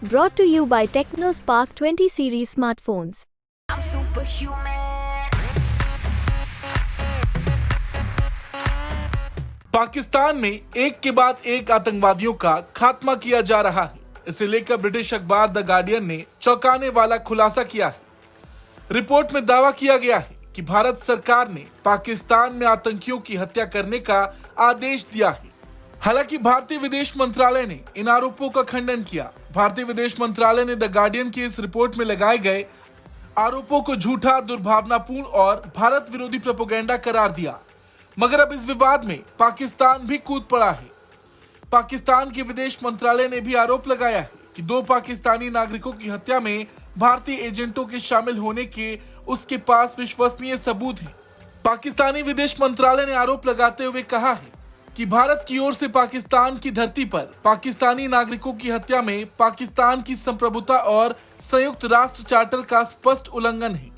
Brought to you by TechnoSpark 20 series smartphones. I'm superhuman. Pakistan में एक के बाद एक आतंकवादियों का खात्मा किया जा रहा है। इसे लेकर ब्रिटिश अखबार द गार्डियन ने चौंकाने वाला खुलासा किया है। रिपोर्ट में दावा किया गया है कि भारत सरकार ने पाकिस्तान में आतंकियों की हत्या करने का आदेश दिया है। हालांकि भारतीय विदेश मंत्रालय ने इन आरोपों का खंडन किया। भारतीय विदेश मंत्रालय ने द गार्डियन की इस रिपोर्ट में लगाए गए आरोपों को झूठा, दुर्भावनापूर्ण और भारत विरोधी प्रोपेगेंडा करार दिया। मगर अब इस विवाद में पाकिस्तान भी कूद पड़ा है। पाकिस्तान के विदेश मंत्रालय ने भी आरोप लगाया है कि 2 पाकिस्तानी नागरिकों की हत्या में भारतीय एजेंटों के शामिल होने के उसके पास विश्वसनीय सबूत हैं। पाकिस्तानी विदेश मंत्रालय ने आरोप लगाते हुए कहा है कि भारत की ओर से पाकिस्तान की धरती पर पाकिस्तानी नागरिकों की हत्या में पाकिस्तान की संप्रभुता और संयुक्त राष्ट्र चार्टर का स्पष्ट उल्लंघन है।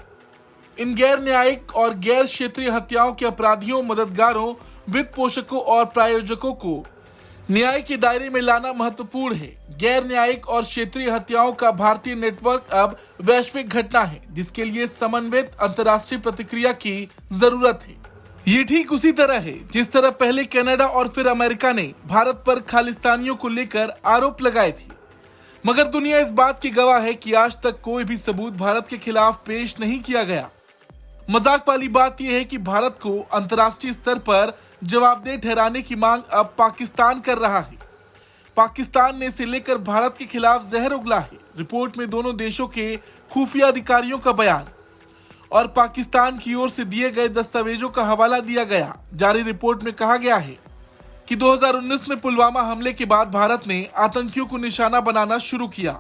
इन गैर न्यायिक और गैर क्षेत्रीय हत्याओं के अपराधियों, मददगारों, वित्त पोषकों और प्रायोजकों को न्याय के दायरे में लाना महत्वपूर्ण है। गैर न्यायिक और क्षेत्रीय हत्याओं का भारतीय नेटवर्क अब वैश्विक घटना है, जिसके लिए समन्वित अंतर्राष्ट्रीय प्रतिक्रिया की जरूरत है। ये ठीक उसी तरह है जिस तरह पहले कनाडा और फिर अमेरिका ने भारत पर खालिस्तानियों को लेकर आरोप लगाए थे। मगर दुनिया इस बात की गवाह है कि आज तक कोई भी सबूत भारत के खिलाफ पेश नहीं किया गया। मजाक वाली बात यह है कि भारत को अंतर्राष्ट्रीय स्तर पर जवाबदेह ठहराने की मांग अब पाकिस्तान कर रहा है। पाकिस्तान ने इसे लेकर भारत के खिलाफ जहर उगला है। रिपोर्ट में दोनों देशों के खुफिया अधिकारियों का बयान और पाकिस्तान की ओर से दिए गए दस्तावेजों का हवाला दिया गया। जारी रिपोर्ट में कहा गया है कि 2019 में पुलवामा हमले के बाद भारत ने आतंकियों को निशाना बनाना शुरू किया।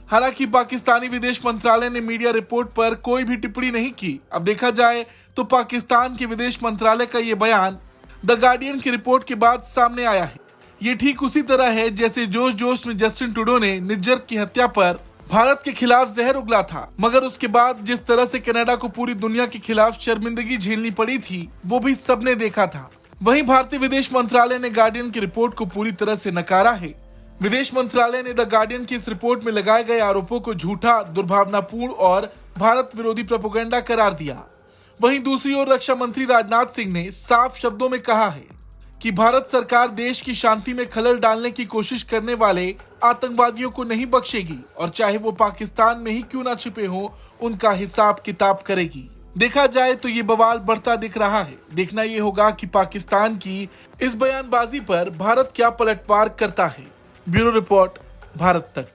हालांकि पाकिस्तानी विदेश मंत्रालय ने मीडिया रिपोर्ट पर कोई भी टिप्पणी नहीं की। अब देखा जाए तो पाकिस्तान के विदेश मंत्रालय का ये बयान द गार्डियन की रिपोर्ट के बाद सामने आया है। ये ठीक उसी तरह है जैसे जोश जोश में जस्टिन ट्रूडो ने निज्जर की हत्या पर भारत के खिलाफ जहर उगला था, मगर उसके बाद जिस तरह से कनाडा को पूरी दुनिया के खिलाफ शर्मिंदगी झेलनी पड़ी थी, वो भी सबने देखा था। वहीं भारतीय विदेश मंत्रालय ने गार्डियन की रिपोर्ट को पूरी तरह से नकारा है। विदेश मंत्रालय ने द गार्डियन की इस रिपोर्ट में लगाए गए आरोपों को झूठा, दुर्भावनापूर्ण और भारत विरोधी प्रोपेगेंडा करार दिया। वहीं दूसरी ओर रक्षा मंत्री राजनाथ सिंह ने साफ शब्दों में कहा है कि भारत सरकार देश की शांति में खलल डालने की कोशिश करने वाले आतंकवादियों को नहीं बख्शेगी और चाहे वो पाकिस्तान में ही क्यों ना छिपे हों, उनका हिसाब किताब करेगी। देखा जाए तो ये बवाल बढ़ता दिख रहा है। देखना ये होगा कि पाकिस्तान की इस बयानबाजी पर भारत क्या पलटवार करता है। ब्यूरो रिपोर्ट, भारत तक।